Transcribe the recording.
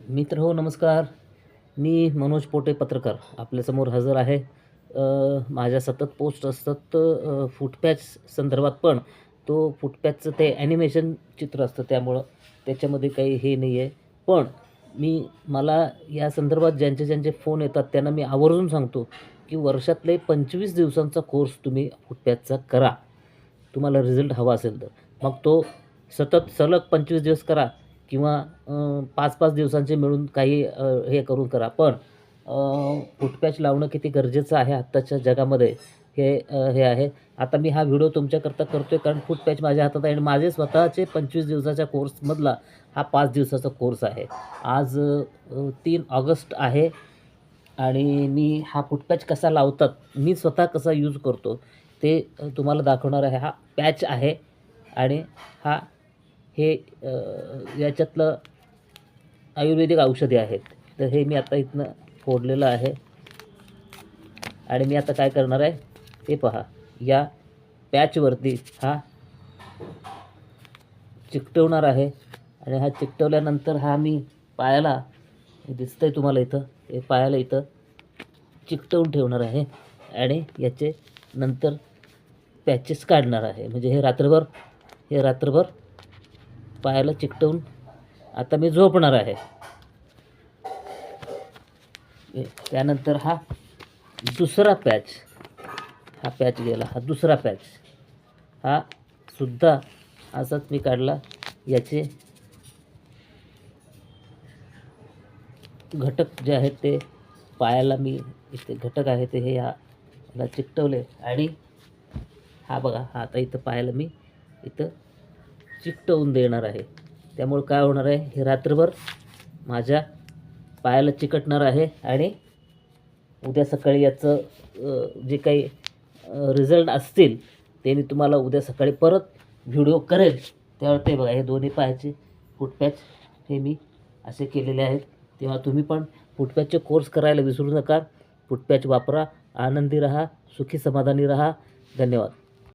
मित्र हो नमस्कार. मी मनोज पोटे पत्रकार आपल्यासमोर हजर आहे. माझ्या सतत पोस्ट असतात फूटपॅच संदर्भात, पण तो फूटपॅचचं ते ॲनिमेशन चित्र असतं त्यामुळं त्याच्यामध्ये काही हे नाही आहे. पण मला या संदर्भात ज्यांचे फोन येतात त्यांना मी आवर्जून सांगतो, की वर्षातले 25 दिवसांचा कोर्स तुम्ही फूटपॅचचा करा. तुम्हाला रिझल्ट हवा असेल तर. मग तो सतत सलग 25 दिवस करा किंवा 5-5 दिवसांचे मिळून काही हे करून करा. पण फूटपॅच लावणं किती गरजेचं आहे आत्ताच्या जगामध्ये हे आहे. आता मी हा व्हिडिओ तुमच्याकरता करतोय कारण फूटपॅच माझ्या हातात आहे आणि माझे स्वतःचे 25 दिवसाच्या कोर्समधला हा 5 दिवसाचा कोर्स आहे. आज 3 ऑगस्ट आहे आणि मी हा फूटपॅच कसा लावतात, मी स्वतः कसा यूज करतो ते तुम्हाला दाखवणार आहे. हा पॅच आहे आणि हे याच्यातलं आयुर्वेदिक औषधे आहेत. तर हे मी आता इथनं फोडलेलं आहे आणि मी आता काय करणार आहे ते पहा. या पॅचवरती हा चिकटवणार आहे आणि हा चिकटवल्यानंतर हा मी पायाला, दिसतंय तुम्हाला इथं, हे पायाला इथं चिकटवून ठेवणार आहे आणि याचे नंतर पॅचेस काढणार आहे. म्हणजे हे रात्रभर पायाला चिकटवून आता मी झोपणार आहे. त्यानंतर हा दुसरा पॅच, हा पॅच गेला, हा दुसरा पॅच हा सुद्धा असाच मी काढला. याचे घटक जे आहेत ते पायाला मी इथे घटक आहे ते हे याला चिकटवले आणि हा बघा, हा आता इथं पायाला मी इथं चिकटवून देणार आहे. त्यामुळे काय होणार आहे, हे रात्रभर माझ्या पायाला चिकटणार आहे आणि उद्या सकाळी याचं जे काही रिझल्ट असतील ते मी तुम्हाला उद्या सकाळी परत व्हिडिओ करेल. त्यावर ते बघा, हे दोन्ही पायाचे फूटपॅच हे मी असे केलेले आहेत. तेव्हा तुम्ही पण फूटपॅचचे कोर्स करायला विसरू नका. फूटपॅच वापरा, आनंदी राहा, सुखी समाधानी राहा. धन्यवाद.